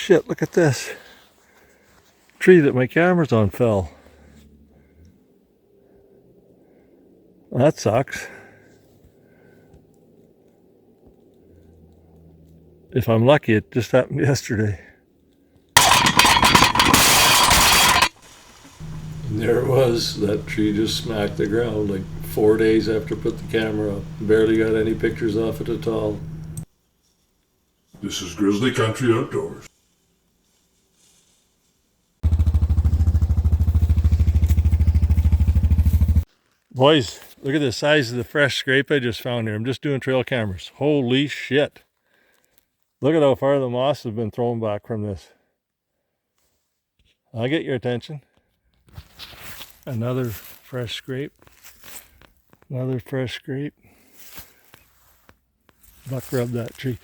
shit, look at this. Tree that my camera's on fell. Well, that sucks. If I'm lucky, it just happened yesterday. And there it was. That tree just smacked the ground like 4 days after I put the camera up. Barely got any pictures off it at all. This is Grizzly Country Outdoors. Boys, look at the size of the fresh scrape I just found here. I'm just doing trail cameras. Holy shit. Look at how far the moss has been thrown back from this. I'll get your attention. Another fresh scrape. Another fresh scrape. Buck rubbed that tree.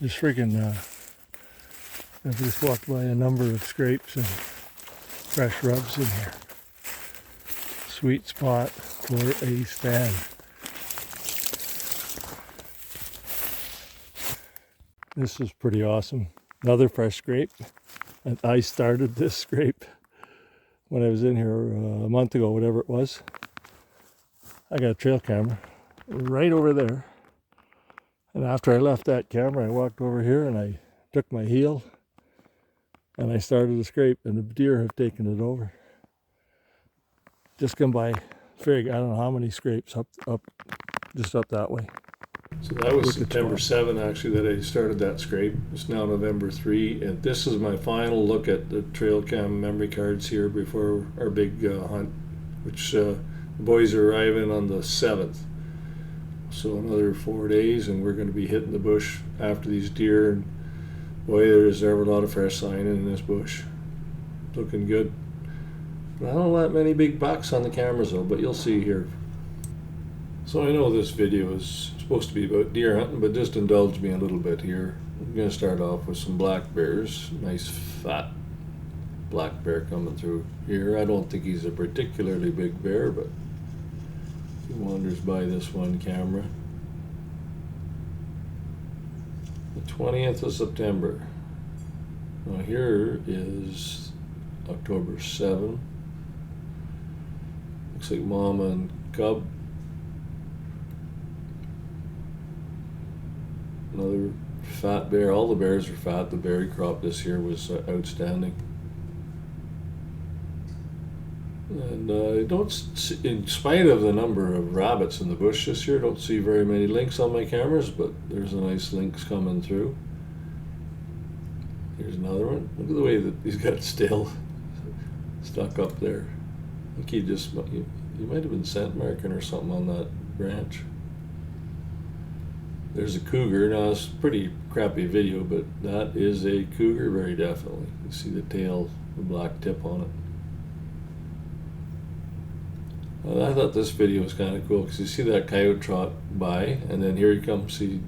Just freaking, I've just walked by a number of scrapes and fresh rubs in here. Sweet spot for a stand. This is pretty awesome. Another fresh scrape. And I started this scrape when I was in here a month ago, whatever it was. I got a trail camera right over there. And after I left that camera, I walked over here and I took my heel and I started a scrape, and the deer have taken it over. Just come by, I don't know how many scrapes up just up that way. So that was September 7 actually that I started that scrape. It's now November 3, and this is my final look at the trail cam memory cards here before our big hunt, which the boys are arriving on the 7th. So another 4 days and we're going to be hitting the bush after these deer, and boy, there's a lot of fresh sign in this bush. Looking good. Not that many big bucks on the cameras though, but you'll see here. So I know this video is supposed to be about deer hunting, but just indulge me a little bit here. I'm going to start off with some black bears. Nice fat black bear coming through here. I don't think he's a particularly big bear, but he wanders by this one camera. The 20th of September. Now here is October 7. Looks like mama and cub. Another fat bear. All the bears are fat. The berry crop this year was outstanding. And I don't see, in spite of the number of rabbits in the bush this year, don't see very many lynx on my cameras, but there's a nice lynx coming through. Here's another one. Look at the way that he's got still stuck up there. I think he might have been scent marking or something on that branch. There's a cougar. Now it's a pretty crappy video, but that is a cougar very definitely. You see the tail, the black tip on it. I thought this video was kind of cool because you see that coyote trot by, and then here he comes. He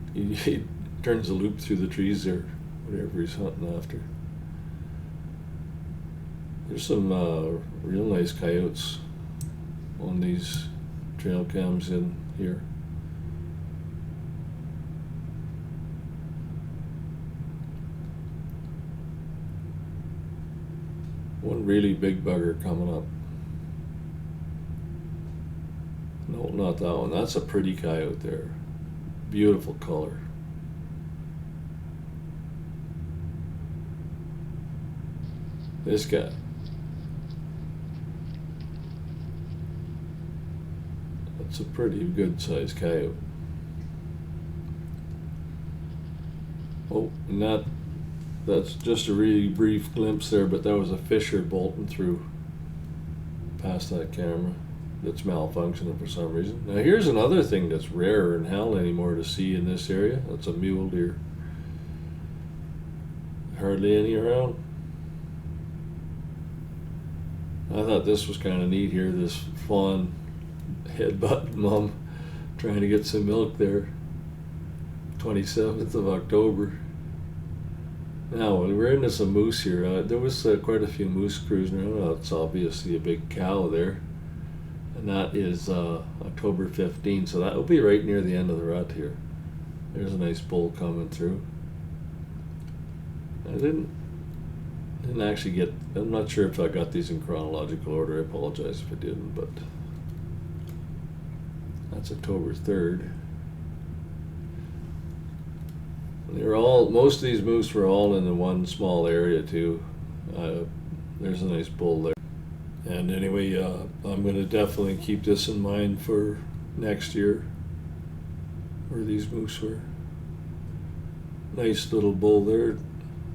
turns a loop through the trees there, whatever he's hunting after. There's some real nice coyotes on these trail cams in here. One really big bugger coming up. No, not that one. That's a pretty coyote there. Beautiful color. This guy. That's a pretty good sized coyote. Oh, and that's just a really brief glimpse there, but that was a fisher bolting through past that camera. That's malfunctioning for some reason. Now here's another thing that's rarer than hell anymore to see in this area. That's a mule deer. Hardly any around. I thought this was kind of neat here, this fawn headbutt mom trying to get some milk there. 27th of October. Now we're into some moose here. There was quite a few moose cruising around. It's obviously a big cow there. And that is October 15th, so that will be right near the end of the rut here. There's a nice bull coming through. I didn't Didn't actually get, I'm not sure if I got these in chronological order. I apologize if I didn't, but that's October 3rd. They're all, most of these moose were all in the one small area too. There's a nice bull there. And anyway, I'm going to definitely keep this in mind for next year, where these moose were. Nice little bull there.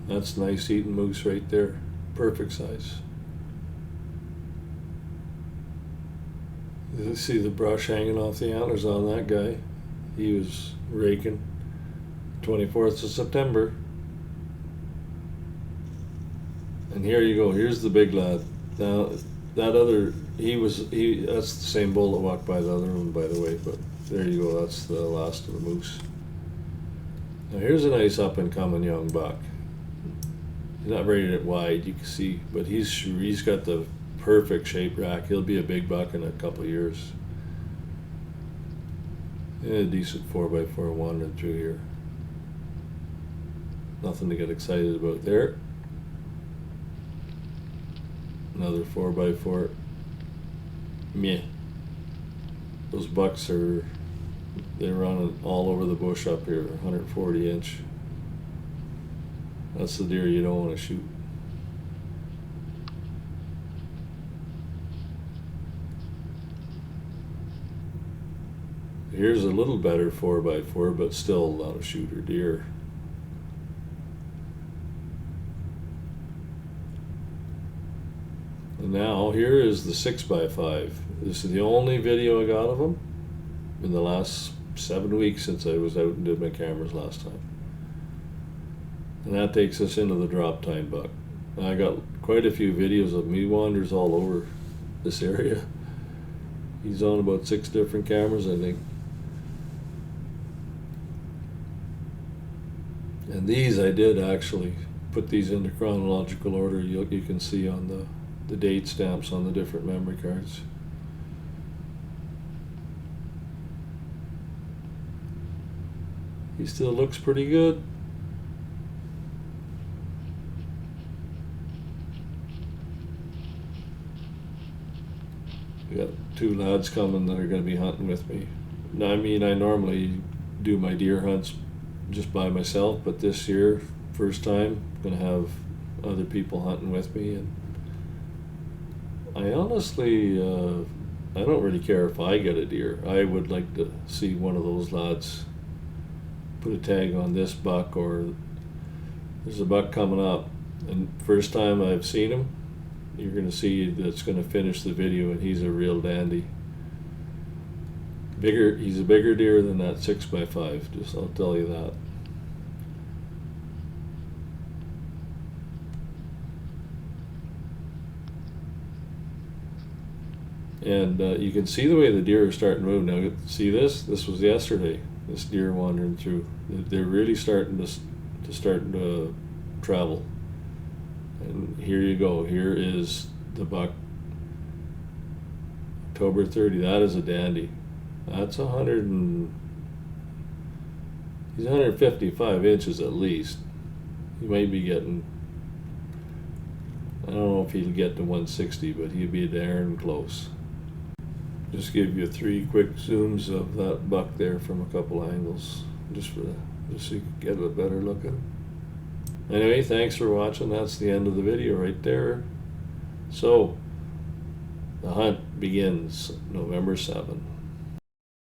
That's nice eating moose right there. Perfect size. You see the brush hanging off the antlers on that guy. He was raking. 24th of September. And here you go. Here's the big lad. Now that other, that's the same bull that walked by the other one, by the way. But there you go. That's the last of the moose. Now here's a nice up and coming young buck. He's not very wide, you can see, but he's got the perfect shape rack. He'll be a big buck in a couple of years. And a decent 4x4 wandering through here. Nothing to get excited about there. Another 4x4. Meh. Those bucks they're running all over the bush up here, 140 inch. That's the deer you don't want to shoot. Here's a little better 4x4, but still not a shooter deer. And now here is the 6x5. This is the only video I got of them in the last 7 weeks since I was out and did my cameras last time. And that takes us into the Droptine Buck. I got quite a few videos of him. He wanders all over this area. He's on about 6 different cameras, I think. And these I did actually put these into chronological order. You can see on the date stamps on the different memory cards. He still looks pretty good. We got 2 lads coming that are going to be hunting with me. Now, I mean, I normally do my deer hunts just by myself, but this year, first time, I'm going to have other people hunting with me. And I honestly, I don't really care if I get a deer. I would like to see one of those lads put a tag on this buck, or there's a buck coming up, and first time I've seen him, you're going to see that's going to finish the video, and he's a real dandy. He's a bigger deer than that 6x5, just I'll tell you that. And you can see the way the deer are starting to move. Now, see this? This was yesterday. This deer wandering through. They're really starting to travel. And here you go. Here is the buck. October 30. That is a dandy. That's 100 and he's 155 inches at least. He might be getting, I don't know if he'll get to 160, but he'll be darn close. Just give you 3 quick zooms of that buck there from a couple angles, just so you can get a better look at him. Anyway, thanks for watching. That's the end of the video right there. So, the hunt begins November 7th.